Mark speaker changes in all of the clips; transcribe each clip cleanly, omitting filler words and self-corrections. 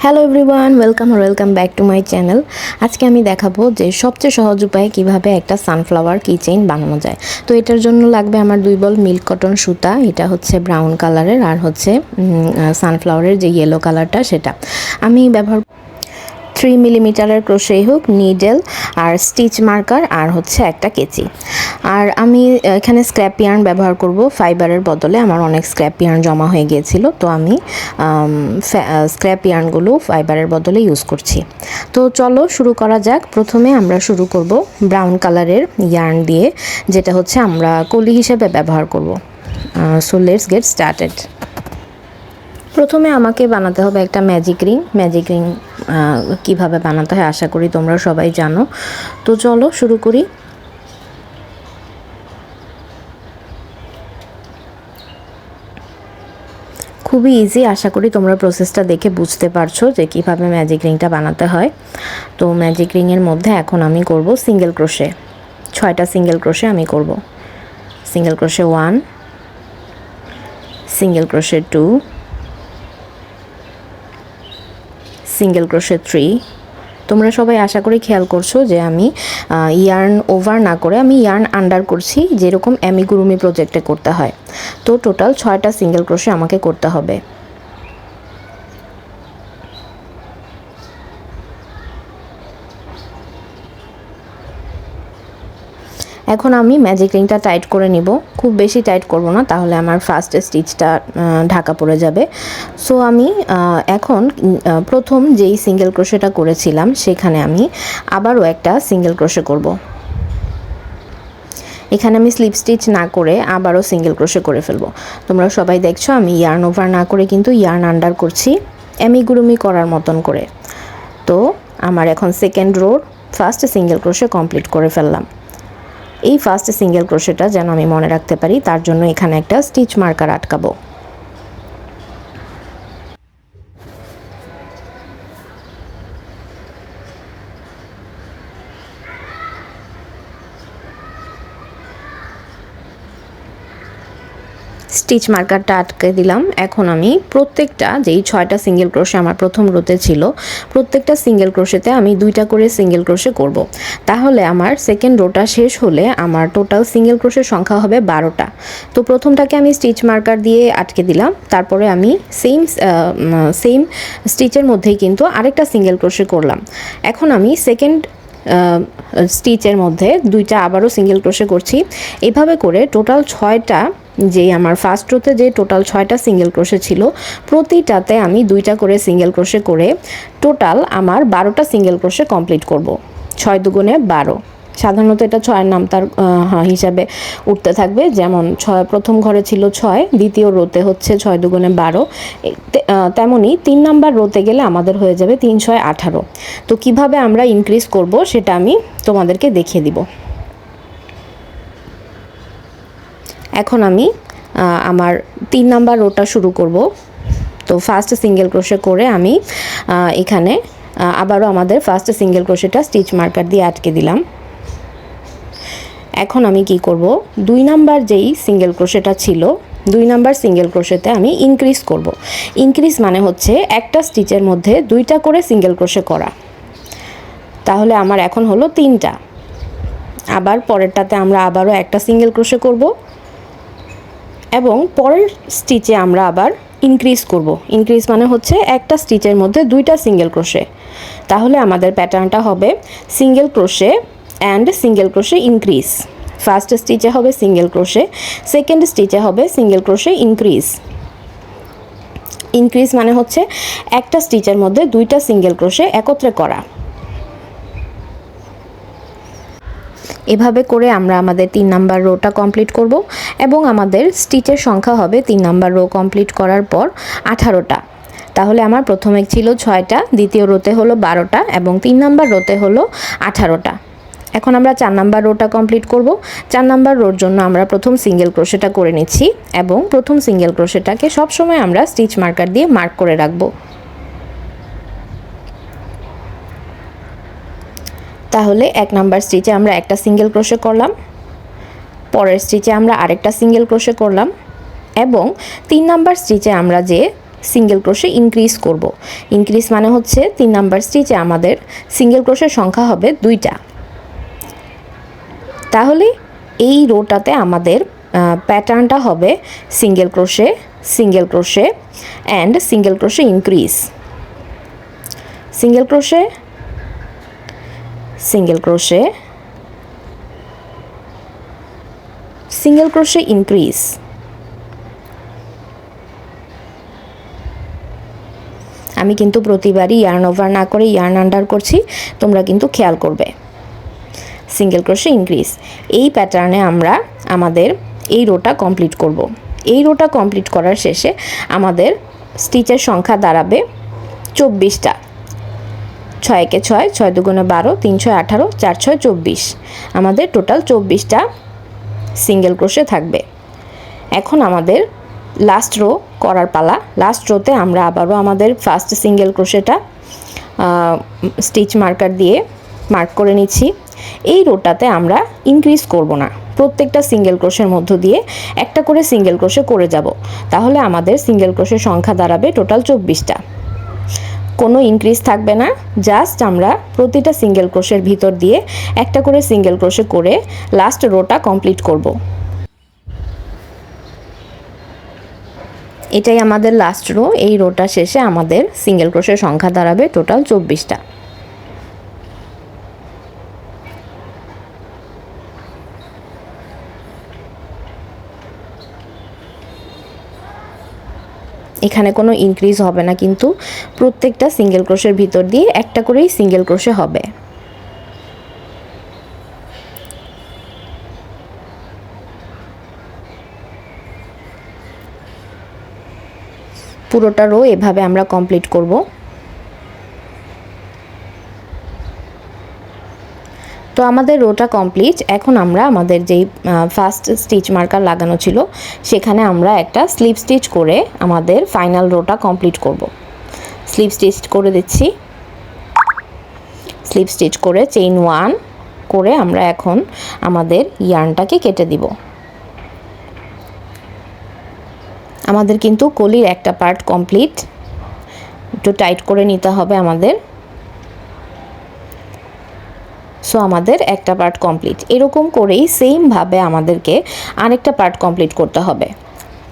Speaker 1: Hello everyone, welcome back to my channel. আজকে আমি দেখাবো যে সবচেয়ে সহজ উপায়ে কিভাবে একটা সানফ্লাওয়ার কিচেইন বানানো যায়। তো এটার জন্য লাগবে আমার 2 বল মিল্ক কটন সুতা, এটা হচ্ছে ব্রাউন কালারের, আর হচ্ছে সানফ্লাওয়ারের যে ইয়েলো কালারটা সেটা আমি ব্যবহার 3 মিলিমিটারের ক্রোশে হুক, নিডেল আর স্টিচ মার্কার, আর হচ্ছে একটা কেচি। আর আমি এখানে স্ক্র্যাপ ইয়ার্ন ব্যবহার করব ফাইবারের বদলে। আমার অনেক স্ক্র্যাপ ইয়ার্ন জমা হয়ে গিয়েছিল, তো আমি স্ক্র্যাপ ইয়ার্নগুলো ফাইবারের বদলে ইউজ করছি। তো চলো শুরু করা যাক। প্রথমে আমরা শুরু করব ব্রাউন কালারের ইয়ার্ন দিয়ে, যেটা হচ্ছে আমরা কলি হিসেবে ব্যবহার করব। So let's get started. প্রথমে আমাকে বানাতে হবে একটা ম্যাজিক রিং। কীভাবে বানাতে হয় আশা করি তোমরা সবাই জানো। তো চলো শুরু করি। খুবই ইজি, আশা করি তোমরা প্রসেসটা দেখে বুঝতে পারছো যে কীভাবে ম্যাজিক রিংটা বানাতে হয়। তো ম্যাজিক রিংয়ের মধ্যে এখন আমি করব সিঙ্গেল ক্রোশে। 6টা সিঙ্গেল ক্রোশে আমি করব। Single crochet 1, single crochet 2, single crochet 3। তোমরা সবাই আশা করি খেয়াল করছো যে আমি ইয়ার্ন ওভার না করে আমি ইয়ার্ন আন্ডার করছি, যেরকম অ্যামিগুরুমি প্রজেক্টে করতে হয়। তো টোটাল 6টা সিঙ্গেল ক্রোশে আমাকে করতে হবে। এখন আমি ম্যাজিক রিংটা টাইট করে নিব। খুব বেশি টাইট করব না, তাহলে আমার ফার্স্ট স্টিচটা ঢাকা পড়ে যাবে। সো আমি এখন প্রথম যেই সিঙ্গেল ক্রোশেটা করেছিলাম সেখানে আমি আবারও একটা সিঙ্গেল ক্রোশে করব। এখানে আমি স্লিপ স্টিচ না করে আবারও সিঙ্গেল ক্রোশে করে ফেলবো। তোমরা সবাই দেখছো আমি ইয়ার্ন ওভার না করে কিন্তু ইয়ার্ন আন্ডার করছি, অ্যামিগুরুমি করার মতন করে। তো আমার এখন সেকেন্ড রোর ফার্স্ট সিঙ্গেল ক্রোশে কমপ্লিট করে ফেললাম। এই ফার্স্ট সিঙ্গেল ক্রোশেটা যেন আমি মনে রাখতে পারি, তার জন্য এখানে একটা স্টিচ মার্কার আটকাবো। স্টিচ মার্কারটা আটকে দিলাম। এখন আমি প্রত্যেকটা যেই 6টা সিঙ্গেল ক্রোশে আমার প্রথম রোতে ছিল, প্রত্যেকটা সিঙ্গেল ক্রোশেতে আমি 2টা করে সিঙ্গেল ক্রোশে করব। তাহলে আমার সেকেন্ড রোটা শেষ হলে আমার টোটাল সিঙ্গেল ক্রোশের সংখ্যা হবে 12টা। তো প্রথমটাকে আমি স্টিচ মার্কার দিয়ে আটকে দিলাম, তারপরে আমি সেম স্টিচের মধ্যেই কিন্তু আরেকটা সিঙ্গেল ক্রোশে করলাম। এখন আমি সেকেন্ড স্টিচের মধ্যে 2টা আবারও সিঙ্গেল ক্রোশে করছি। এভাবে করে টোটাল 6টা, যে আমার ফার্স্ট রোতে যে টোটাল 6টা সিঙ্গেল ক্রোশে ছিল, প্রতিটাতে আমি 2টা করে সিঙ্গেল ক্রোশে করে টোটাল আমার 12টা সিঙ্গেল ক্রোশে কমপ্লিট করব। 6 দুগুণে 12। সাধারণত এটা 6-এর নাম তার হিসাবে উঠতে থাকবে, যেমন 6 প্রথম ঘরে ছিল 6, দ্বিতীয় রোতে হচ্ছে 6 দুগুণে 12। তেমনই 3 নাম্বার রোতে গেলে আমাদের হয়ে যাবে 3 6 18। তো কিভাবে আমরা ইনক্রিজ করব সেটা আমি তোমাদেরকে দেখিয়ে দিব। এখন আমি আমার 3 নাম্বার রোটা শুরু করব। তো ফার্স্ট সিঙ্গেল ক্রোশে করে আমি এখানে আবারও আমাদের ফার্স্ট সিঙ্গেল ক্রোশেটা স্টিচ মার্কার দিয়ে আটকে দিলাম। এখন আমি কি করব, 2 নাম্বার যেই সিঙ্গেল ক্রোশেটা ছিল, 2 নাম্বার সিঙ্গেল ক্রোশেতে আমি ইনক্রিজ করব। ইনক্রিজ মানে হচ্ছে একটা স্টিচের মধ্যে 2টা করে সিঙ্গেল ক্রোশে করা। তাহলে আমার এখন হলো 3টা। আবার পরেরটাতে আমরা আবারও একটা সিঙ্গেল ক্রোশে করব এবং পরের স্টিচে আমরা আবার ইনক্রিজ করব। ইনক্রিজ মানে হচ্ছে একটা স্টিচের মধ্যে 2টা সিঙ্গেল ক্রোশে। তাহলে আমাদের প্যাটার্নটা হবে single crochet and single crochet increase. First স্টিচে হবে সিঙ্গেল ক্রোশে, সেকেন্ড স্টিচে হবে সিঙ্গেল ক্রোশে ইনক্রিজ। ইনক্রিজ মানে হচ্ছে একটা স্টিচের মধ্যে 2টা সিঙ্গেল ক্রোশে একত্রে করা। এভাবে করে আমরা আমাদের 3 নাম্বার রোটা কমপ্লিট করব এবং আমাদের স্টিচের সংখ্যা হবে 3 নাম্বার রো কমপ্লিট করার পর 18টা। তাহলে আমার প্রথমে ছিল 6টা, দ্বিতীয় রোতে হলো 12টা এবং 3 নাম্বার রোতে হলো 18টা। এখন আমরা 4 নাম্বার রোটা কমপ্লিট করব। 4 নাম্বার রোর জন্য আমরা প্রথম সিঙ্গেল ক্রোশেটা করে নিচ্ছি এবং প্রথম সিঙ্গেল ক্রোশেটাকে সবসময় আমরা স্টিচ মার্কার দিয়ে মার্ক করে রাখবো। তাহলে 1 নাম্বার স্টিচে আমরা একটা সিঙ্গেল ক্রোশে করলাম, পরের স্টিচে আমরা আরেকটা সিঙ্গেল ক্রোশে করলাম এবং 3 নাম্বার স্টিচে আমরা যে সিঙ্গেল ক্রোশে ইনক্রিজ করব। ইনক্রিজ মানে হচ্ছে 3 নাম্বার স্টিচে আমাদের সিঙ্গেল ক্রোশের সংখ্যা হবে 2টা। তাহলে এই রোটাতে আমাদের প্যাটার্নটা হবে single crochet and single crochet increase, single crochet single crochet increase. আমি কিন্তু প্রতিবারই ইয়ার্ন ওভার না করে ইয়ার্ন আন্ডার করছি, তোমরা কিন্তু খেয়াল করবে। সিঙ্গেল ক্রোশে ইনক্রিজ, এই প্যাটার্নে আমরা আমাদের এই রোটা কমপ্লিট করব। এই রোটা কমপ্লিট করার শেষে আমাদের স্টিচের সংখ্যা দাঁড়াবে 24টা। 6 একে 6, 6 দুগুণে 12, 3 6 18, 4 6 24, আমাদের টোটাল 24টা সিঙ্গেল ক্রোশে থাকবে। এখন আমাদের লাস্ট রো করার পালা। লাস্ট রোতে আমরা আবারও আমাদের ফার্স্ট সিঙ্গেল ক্রোশেটা স্টিচ মার্কার দিয়ে মার্ক করে নিচ্ছি। এই রোটাতে আমরা ইনক্রিজ করব না, প্রত্যেকটা সিঙ্গেল ক্রোশের মধ্য দিয়ে একটা করে সিঙ্গেল ক্রোশে করে যাব। তাহলে আমাদের সিঙ্গেল ক্রোশের সংখ্যা দাঁড়াবে টোটাল 24টা। কোনো ইনক্রিজ থাকবে না, জাস্ট আমরা প্রতিটা সিঙ্গেল ক্রোশের ভিতর দিয়ে একটা করে সিঙ্গেল ক্রোশে করে লাস্ট রোটা কমপ্লিট করব। এটাই আমাদের লাস্ট রো। এই রোটা শেষে আমাদের সিঙ্গেল ক্রোশের সংখ্যা দাঁড়াবে টোটাল 24টা। এখানে কোনো ইনক্রিজ হবে না, কিন্তু প্রত্যেকটা সিঙ্গেল ক্রোশের ভিতর দিয়ে একটা করেই সিঙ্গেল ক্রোশে হবে। পুরোটা রো এভাবে আমরা কমপ্লিট করব। তো আমাদের রোটা কমপ্লিট। এখন আমরা আমাদের যেই ফার্স্ট স্টিচ মার্কার লাগানো ছিল সেখানে আমরা একটা স্লিপ স্টিচ করে আমাদের ফাইনাল রোটা কমপ্লিট করব। স্লিপ স্টিচ করে দিচ্ছি। স্লিপ স্টিচ করে চেইন 1 করে আমরা এখন আমাদের ইয়ার্নটাকে কেটে দিব। আমাদের কিন্তু কলির একটা পার্ট কমপ্লিট, একটু টাইট করে নিতে হবে আমাদের। সো আমাদের একটা পার্ট কমপ্লিট। এরকম করেই সেমভাবে আমাদেরকে আরেকটা পার্ট কমপ্লিট করতে হবে।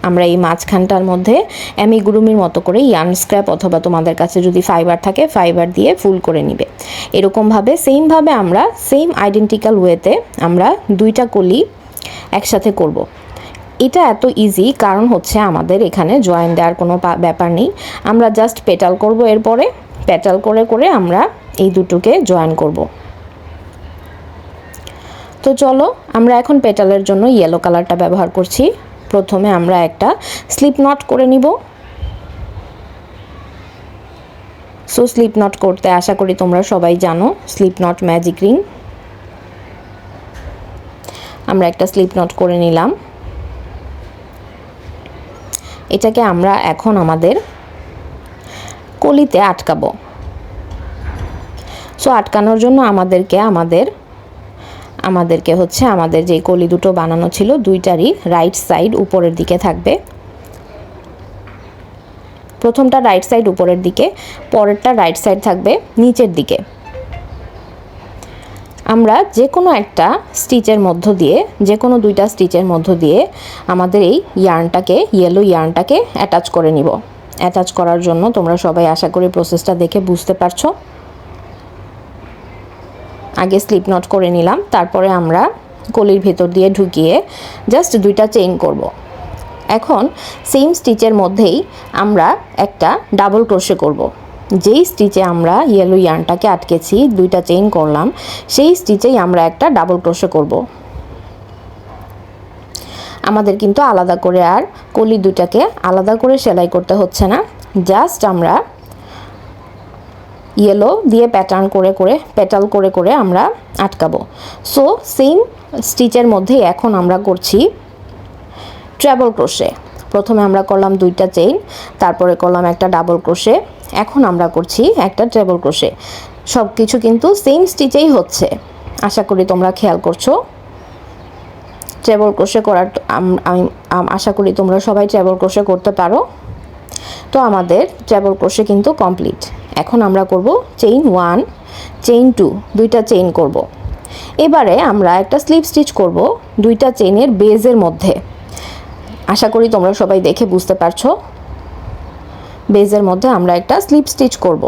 Speaker 1: আমরা এই মাঝখানটার মধ্যে অ্যামিগুরুমির মতো করে ইয়ার্ন স্ক্র্যাপ অথবা তোমাদের কাছে যদি ফাইবার থাকে ফাইবার দিয়ে ফুল করে নিবে। এরকমভাবে সেমভাবে আমরা সেম আইডেন্টিক্যাল ওয়েতে আমরা 2টা কলি একসাথে করব। এটা এত ইজি কারণ হচ্ছে আমাদের এখানে জয়েন দেওয়ার কোনো ব্যাপার নেই। আমরা জাস্ট পেটাল করব, এরপরে পেটাল করে করে আমরা এই দুটোকে জয়েন করব। তো চলো আমরা এখন পেটালের জন্য ইয়েলো কালারটা ব্যবহার করছি। প্রথমে আমরা একটা স্লিপ নট করে নিব। সো স্লিপ নট করতে আশা করি তোমরা সবাই জানো, স্লিপ নট ম্যাজিক রিং। আমরা একটা স্লিপ নট করে নিলাম। এটাকে আমরা এখন আমাদের কলিতে আটকাবো। সো আটকানোর জন্য আমাদেরকে হচ্ছে আমাদের যে কলি দুটো বানানো ছিল দুইটারই রাইট সাইড উপরের দিকে থাকবে। প্রথমটা রাইট সাইড উপরের দিকে, পরেরটা রাইট সাইড থাকবে নিচের দিকে। আমরা যে কোনো একটা স্টিচের মধ্য দিয়ে, যে কোনো 2টা স্টিচের মধ্য দিয়ে আমাদের এই ইয়ার্নটাকে, ইয়েলো ইয়ার্নটাকে অ্যাটাচ করে নিব। অ্যাটাচ করার জন্য তোমরা সবাই আশা করি প্রসেসটা দেখে বুঝতে পারছো। আগে স্লিপ নট করে নিলাম, তারপরে আমরা কলির ভেতর দিয়ে ঢুকিয়ে জাস্ট 2টা চেইন করব। এখন সেম স্টিচের মধ্যেই আমরা একটা ডাবল ক্রোশে করব। যেই স্টিচে আমরা ইয়েলো ইয়ার্নটাকে আটকেছি 2টা চেইন করলাম, সেই স্টিচেই আমরা একটা ডাবল ক্রোশে করব। আমাদের কিন্তু আলাদা করে আর কলি 2টাকে আলাদা করে সেলাই করতে হচ্ছে না, জাস্ট আমরা ইয়েলো দিয়ে প্যাটার্ন করে করে পেটাল করে করে আমরা আটকাবো। সো সেম স্টিচের মধ্যে এখন আমরা করছি ট্রাবল ক্রোশে। প্রথমে আমরা করলাম 2টা চেইন, তারপরে করলাম একটা ডাবল ক্রোশে, এখন আমরা করছি একটা ট্রাবল ক্রোশে। সব কিছু কিন্তু সেম স্টিচেই হচ্ছে, আশা করি তোমরা খেয়াল করছো। ট্রাবল ক্রোশে করার আমি আশা করি তোমরা সবাই ট্রাবল ক্রোশে করতে পারো। তো আমাদের ট্রেবল ক্রোশে কিন্তু কমপ্লিট। এখন আমরা করব চেইন 1 চেইন 2 দুইটা চেইন করব। এবারে আমরা একটা স্লিপ স্টিচ করব দুইটা চেইনের বেজের মধ্যে। আশা করি তোমরা সবাই দেখে বুঝতে পারছো। বেজের মধ্যে আমরা একটা স্লিপ স্টিচ করব।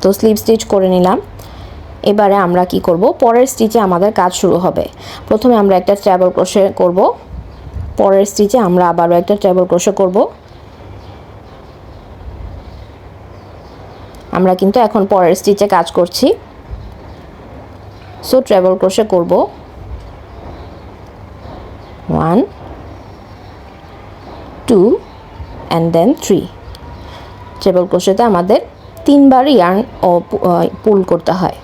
Speaker 1: তো স্লিপ স্টিচ করে নিলাম। এবারে আমরা কি করব, পরের স্টিচে আমাদের কাজ শুরু হবে। প্রথমে আমরা একটা ট্রেবল ক্রোশে করব, পরের স্টিচে আমরা আবারও একটা ট্রেবল ক্রোশে করব। আমরা কিন্তু এখন পরের স্টিচে কাজ করছি। সো ট্রেবল ক্রোশে করব 1 2 and then 3। ট্রেবল ক্রোশেতে আমাদের 3বার ইয়ার্ন ও পুল করতে হয়।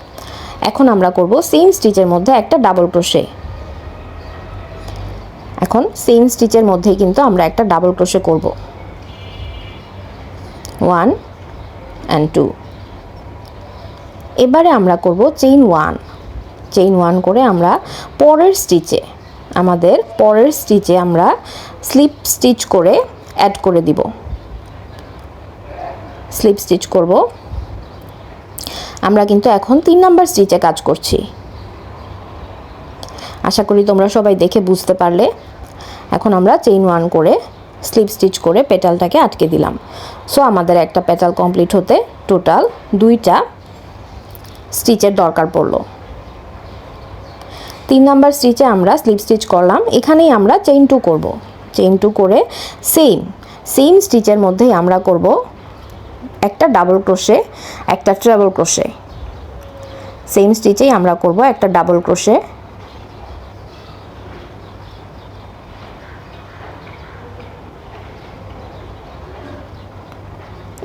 Speaker 1: এখন আমরা করব সেম স্টিচের মধ্যে একটা ডাবল ক্রোশে। এখন সেম স্টিচের মধ্যেই কিন্তু আমরা একটা ডাবল ক্রোশে করব 1 and 2। এবারে আমরা করব চেইন 1 করে আমরা পরের স্টিচে আমরা স্লিপ স্টিচ করে অ্যাড করে দিব। স্লিপ স্টিচ করব। আমরা কিন্তু এখন 3 নাম্বার স্টিচে কাজ করছি। আশা করি তোমরা সবাই দেখে বুঝতে পারলে। এখন আমরা চেইন 1 করে স্লিপ স্টিচ করে পেটালটাকে আটকে দিলাম। সো আমাদের একটা পেটাল কমপ্লিট হতে টোটাল 2টা স্টিচের দরকার পড়লো। 3 নাম্বার স্টিচে আমরা স্লিপ স্টিচ করলাম। এখানেই আমরা চেইন 2 করব। চেইন 2 করে সেম স্টিচের মধ্যেই আমরা করব একটা ডাবল ক্রোশে একটা ট্রেবল ক্রোশে। সেম স্টিচেই আমরা করব একটা ডাবল ক্রোশে,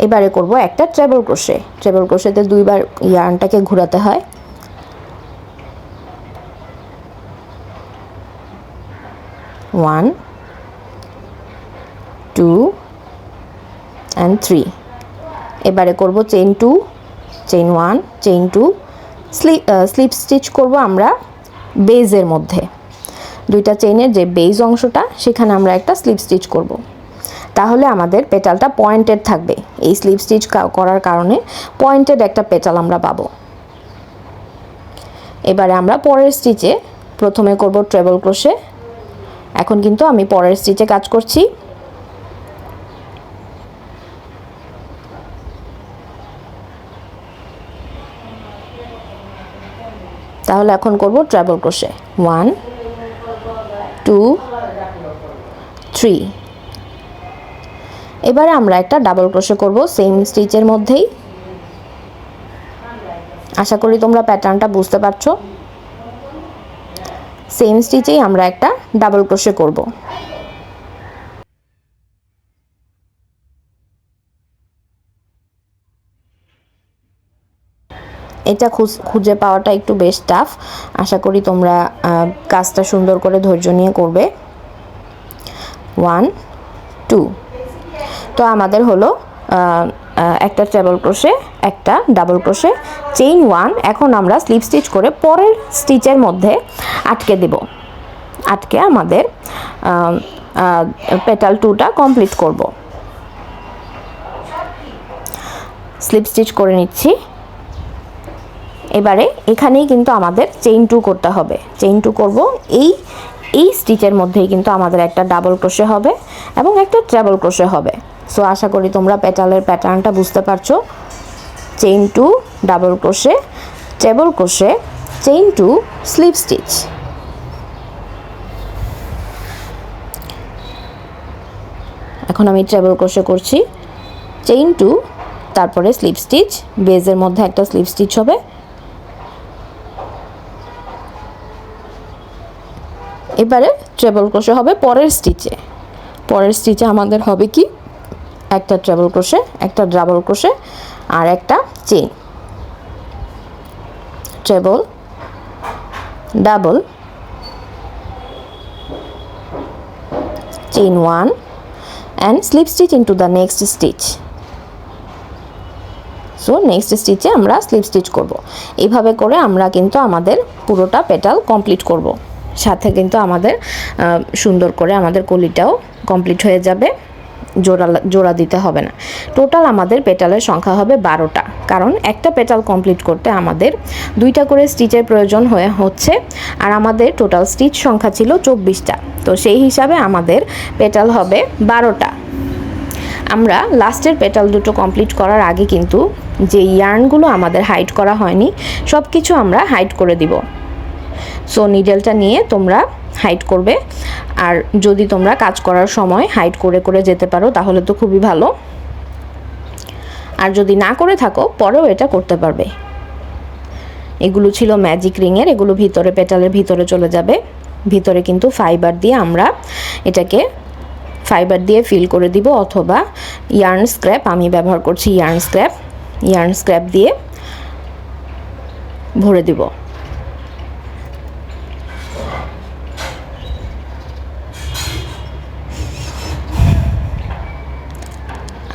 Speaker 1: এবারে করব একটা ট্রেবল ক্রোশে। ট্রেবল ক্রোশেতে 2বার ইয়ার্নটাকে ঘোরাতে হয়। 1 2 and 3। এবারে করব chain 2 chain 1 chain 2 slip stitch করব আমরা বেজের মধ্যে। 2টা চেইনের যে বেজ অংশটা সেখানে আমরা একটা স্লিপ স্টিচ করব। তাহলে আমাদের পেটালটা পয়েন্টেড থাকবে। এই স্লিপ স্টিচ করার কারণে পয়েন্টেড একটা পেটাল আমরা পাবো। এবারে আমরা পরের স্টিচে প্রথমে করব ট্রেবল ক্রোশে। এখন কিন্তু আমি পরের স্টিচে কাজ করছি। তাহলে এখন করব ট্রেবল ক্রোশে 1 2 3। এবারে আমরা একটা ডাবল ক্রোশে করব সেম স্টিচের মধ্যেই। আশা করি তোমরা প্যাটার্নটা বুঝতে পারছো। সেম স্টিচেই আমরা একটা ডাবল ক্রোশে করব। এটা খুঁজে পাওয়াটা একটু বেশ টাফ। আশা করি তোমরা কাজটা সুন্দর করে ধৈর্য নিয়ে করবে। 1 2। তো আমাদের হলো একটা ট্রেবল ক্রোশে একটা ডাবল ক্রোশে চেইন 1। এখন আমরা স্লিপ স্টিচ করে পরের স্টিচের মধ্যে আটকে দেব। আটকে আমাদের পেটাল 2টা কমপ্লিট করব। স্লিপ স্টিচ করে নিচ্ছি। এবারে এখানেই কিন্তু আমাদের চেইন 2 করতে হবে। চেইন 2 করব। এই স্টিচের মধ্যেই কিন্তু আমাদের একটা ডাবল ক্রোশে হবে এবং একটা ট্রেবল ক্রোশে হবে। সো আশা করি তোমরা পেটালের প্যাটার্নটা বুঝতে পারছো। Chain 2 double crochet treble crochet chain 2 slip stitch. এখন আমি ট্রেবল ক্রোশে করছি। চেইন 2 তারপরে স্লিপ স্টিচ, বেজের মধ্যে একটা স্লিপ স্টিচ হবে। এবারে ট্রেবল ক্রোশে হবে পরের স্টিচে। পরের স্টিচে আমাদের হবে কি, একটা ট্রেবল ক্রোশে একটা ডাবল ক্রোশে আর একটা chain. Treble double chain 1 and slip stitch into the next stitch. So next স্টিচে আমরা স্লিপ স্টিচ করব। এইভাবে করে আমরা কিন্তু আমাদের পুরোটা পেটাল কমপ্লিট করব। সাথে কিন্তু আমাদের সুন্দর করে আমাদের কলিটাও কমপ্লিট হয়ে যাবে, জোড়া দিতে হবে না। টোটাল আমাদের পেটালের সংখ্যা হবে 12টা, কারণ একটা পেটাল কমপ্লিট করতে আমাদের 2টা করে স্টিচের প্রয়োজন হচ্ছে, আর আমাদের টোটাল স্টিচ সংখ্যা ছিল 24টা। তো সেই হিসাবে আমাদের পেটাল হবে 12টা। আমরা লাস্টের পেটাল দুটো কমপ্লিট করার আগে কিন্তু যে ইয়ার্নগুলো আমাদের হাইড করা হয়নি সব কিছু আমরা হাইড করে দিব। সো নিডেলটা নিয়ে তোমরা হাইড করবে, আর যদি তোমরা কাজ করার সময় হাইড করে করে যেতে পারো তাহলে তো খুবই ভালো, আর যদি না করে থাকো পরেও এটা করতে পারবে। এগুলো ছিল ম্যাজিক রিংয়ের, এগুলো ভিতরে পেটালের ভিতরে চলে যাবে। ভিতরে কিন্তু ফাইবার দিয়ে আমরা এটাকে ফাইবার দিয়ে ফিল করে দিব, অথবা ইয়ার্ন স্ক্র্যাপ, আমি ব্যবহার করছি ইয়ার্ন স্ক্র্যাপ দিয়ে ভরে দিব।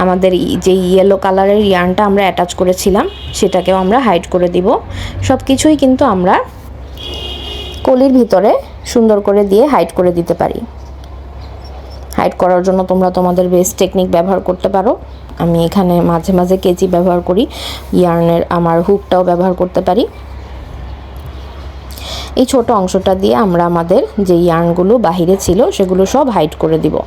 Speaker 1: আমাদের যে ইয়েলো কালারের ইয়ার্নটা আমরা অ্যাটাচ করেছিলাম সেটাকেও আমরা হাইড করে দিব। সব কিছুই কিন্তু আমরা কলির ভিতরে সুন্দর করে দিয়ে হাইড করে দিতে পারি। হাইড করার জন্য তোমরা তোমাদের বেস্ট টেকনিক ব্যবহার করতে পারো। আমি এখানে মাঝে মাঝে কেচি ব্যবহার করি, ইয়ার্নের আমার হুকটাও ব্যবহার করতে পারি। এই ছোট অংশটা দিয়ে আমরা আমাদের যে ইয়ার্নগুলো বাহিরে ছিল সেগুলো সব হাইড করে দিব।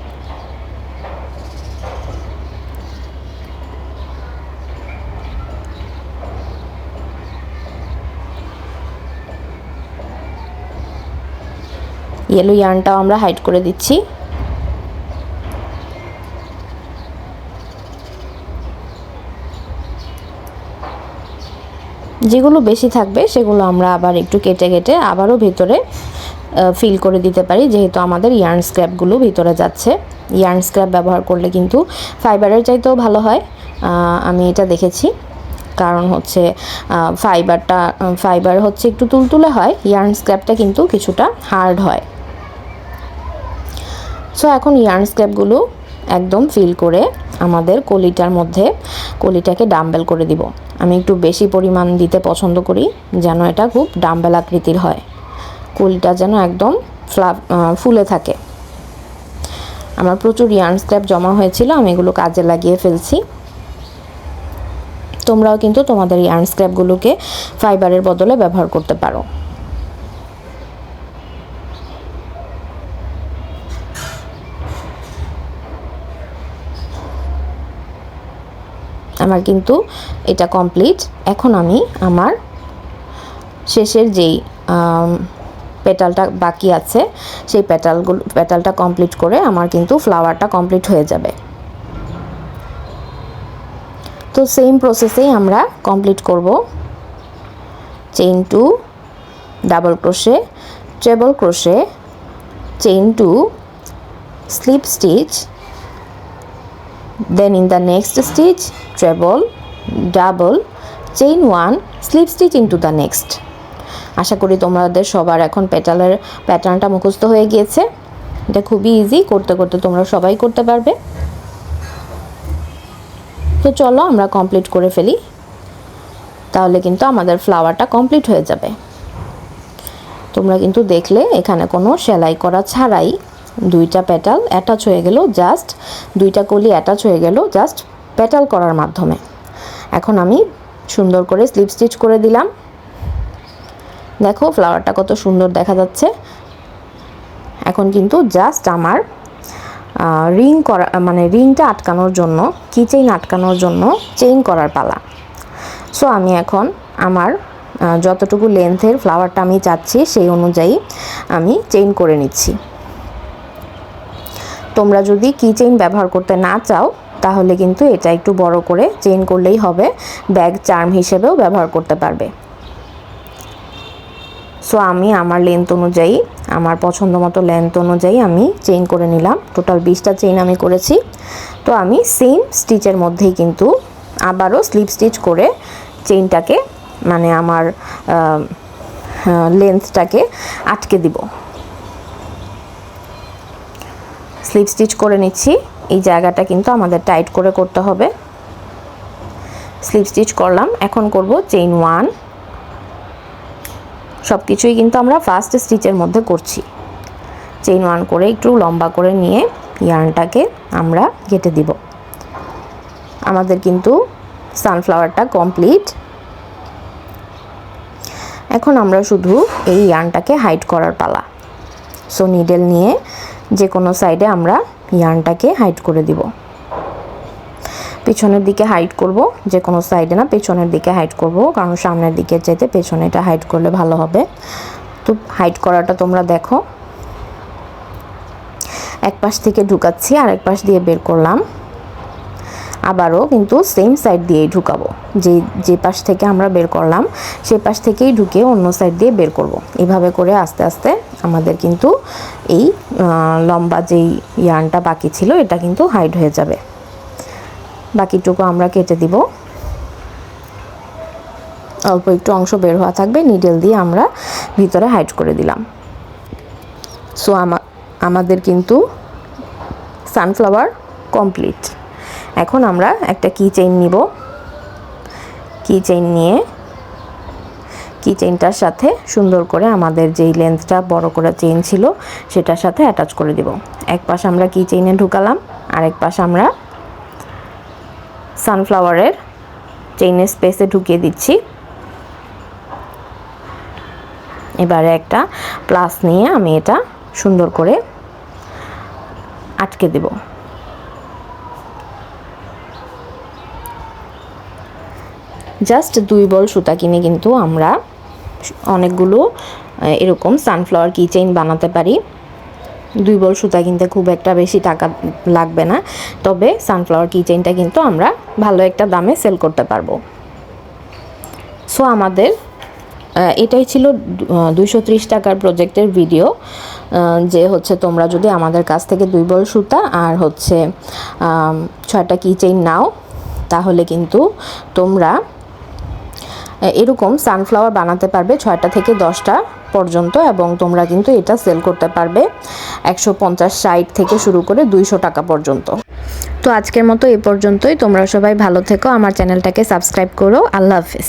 Speaker 1: ইয়েলো ইয়ার্নটাও আমরা হাইড করে দিচ্ছি। যেগুলো বেশি থাকবে সেগুলো আমরা আবার একটু কেটে কেটে আবারও ভিতরে ফিল করে দিতে পারি, যেহেতু আমাদের ইয়ার্ন স্ক্র্যাপগুলো ভিতরে যাচ্ছে। ইয়ার্ন স্ক্র্যাপ ব্যবহার করলে কিন্তু ফাইবারের চাইতেও ভালো হয়, আমি এটা দেখেছি। কারণ হচ্ছে ফাইবার হচ্ছে একটু তুলতুলে হয়, ইয়ার্ন স্ক্র্যাপটা কিন্তু কিছুটা হার্ড হয়। সো এখন ইয়ার্ন স্ক্র্যাপগুলো একদম ফিল করে আমাদের কলিটার মধ্যে কলিটাকে ডাম্বেল করে দিব। আমি একটু বেশি পরিমাণ দিতে পছন্দ করি, যেন এটা খুব ডাম্বেল আকৃতির হয়, কলিটা যেন একদম ফুলে থাকে। আমার প্রচুর ইয়ার্ন স্ক্র্যাপ জমা হয়েছিল, আমি এগুলো কাজে লাগিয়ে ফেলছি। তোমরাও কিন্তু তোমাদের ইয়ার্ন স্ক্র্যাপগুলোকে ফাইবারের বদলে ব্যবহার করতে পারো। আমার কিন্তু এটা কমপ্লিট। এখন আমি আমার শেষের যেই পেটালটা বাকি আছে সেই পেটালটা কমপ্লিট করে আমার কিন্তু ফ্লাওয়ারটা কমপ্লিট হয়ে যাবে। তো সেম প্রসেসেই আমরা কমপ্লিট করব। Chain 2, double crochet, treble crochet, chain 2, slip stitch, then in the next stitch treble, double, chain 1, slip stitch into the next. আশা করি তোমাদের সবার এখন পেটালের প্যাটার্নটা মুখস্থ হয়ে গিয়েছে। এটা খুবই ইজি, করতে করতে তোমরা সবাই করতে পারবে। তো চলো আমরা কমপ্লিট করে ফেলি, তাহলে কিন্তু আমাদের ফ্লাওয়ারটা কমপ্লিট হয়ে যাবে। তোমরা কিন্তু দেখলে এখানে কোনো সেলাই করা ছাড়াই 2টা পেটাল অ্যাটাচ হয়ে গেল, জাস্ট 2টা কলি অ্যাটাচ হয়ে গেল জাস্ট পেটাল করার মাধ্যমে। এখন আমি সুন্দর করে স্লিপ স্টিচ করে দিলাম। দেখো ফ্লাওয়ারটা কত সুন্দর দেখা যাচ্ছে। এখন কিন্তু জাস্ট আমার রিং করা, মানে রিংটা আটকানোর জন্য, কি চেইন আটকানোর জন্য চেইন করার পালা। সো আমি এখন আমার যতটুকু লেন্থের ফ্লাওয়ারটা আমি চাচ্ছি সেই অনুযায়ী আমি চেইন করে নিচ্ছি। তোমরা যদি কি চেইন ব্যবহার করতে না চাও তাহলে কিন্তু এটা একটু বড় করে চেইন করলেই হবে, ব্যাগ চার্ম হিসেবেও ব্যবহার করতে পারবে। সো আমি আমার লেন্থ অনুযায়ী, আমার পছন্দ মতো লেন্থ অনুযায়ী আমি চেইন করে নিলাম। টোটাল 20টা চেইন আমি করেছি। তো আমি সেম স্টিচের মধ্যেই কিন্তু আবারও স্লিপ স্টিচ করে চেইনটাকে, মানে আমার লেন্থটাকে আটকে দিব। স্লিপ স্টিচ করে নিচ্ছি। এই জায়গাটা কিন্তু আমাদের টাইট করে করতে হবে। স্লিপ স্টিচ করলাম। এখন করব চেইন 1, সব কিছুই কিন্তু আমরা ফার্স্ট স্টিচের মধ্যে করছি। চেইন 1 করে একটু লম্বা করে নিয়ে ইয়ার্নটাকে আমরা কেটে দিব। আমাদের কিন্তু সানফ্লাওয়ারটা কমপ্লিট। এখন আমরা শুধু এই ইয়ার্নটাকে হাইড করার পালা। সো নিডেল নিয়ে যে কোনো সাইডে আমরা ইয়ার্নটাকে হাইড করে দিব। পেছনের দিকে হাইড করব, যে কোনো সাইডে না, পেছনের দিকে হাইড করব, কারণ সামনের দিকে যেতে পেছনেটা হাইড করলে ভালো হবে। তো হাইড করাটা তোমরা দেখো। এক পাশ থেকে ঢুকাচ্ছি, আরেক পাশ দিয়ে বের করলাম। আবারও কিন্তু সেম সাইড দিয়েই ঢুকাবো। যে পাশ থেকে আমরা বের করলাম সেই পাশ থেকেই ঢুকে অন্য সাইড দিয়ে বের করব। এভাবে করে আস্তে আস্তে আমাদের কিন্তু এই লম্বা যেই ইয়ার্নটা বাকি ছিল এটা কিন্তু হাইড হয়ে যাবে। বাকিটুকু আমরা কেটে দিব। অল্প একটু অংশ বের হওয়া থাকবে, নিডেল দিয়ে আমরা ভিতরে হাইড করে দিলাম। সো আমাদের কিন্তু সানফ্লাওয়ার কমপ্লিট। এখন আমরা একটা কি চেইন নিব। কি চেইন নিয়ে কি চেইনটার সাথে সুন্দর করে আমাদের যেই লেন্থটা বড় করে চেইন ছিল সেটার সাথে অ্যাটাচ করে দিব। এক পাশ আমরা কি চেইনে ঢুকালাম, আরেক পাশ আমরা সানফ্লাওয়ারের চেইনের স্পেসে ঢুকিয়ে দিচ্ছি। এবারে একটা প্লাস নিয়ে আমি এটা সুন্দর করে আটকে দেব। জাস্ট 2 বল সুতা কিনে কিন্তু আমরা অনেকগুলো এরকম সানফ্লাওয়ার কি চেইন বানাতে পারি। 2 বল সুতা কিনতে খুব একটা বেশি টাকা লাগবে না, তবে সানফ্লাওয়ার কি চেইনটা কিন্তু আমরা ভালো একটা দামে সেল করতে পারবো। সো আমাদের এটাই ছিল 230 টাকার প্রজেক্টের ভিডিও। যে হচ্ছে তোমরা যদি আমাদের কাছ থেকে 2 বল সুতা আর হচ্ছে 6টা কি চেইন নাও, তাহলে কিন্তু তোমরা এরকম সানফ্লাওয়ার বানাতে পারবে 6টা থেকে 10টা পর্যন্ত, এবং তোমরা কিন্তু এটা সেল করতে পারবে 150-60 থেকে শুরু করে 200 টাকা পর্যন্ত। তো আজকের মতো এই পর্যন্তই। তোমরা সবাই ভালো থেকো, আমার চ্যানেলটাকে সাবস্ক্রাইব করো। আল্লাহ হাফেজ।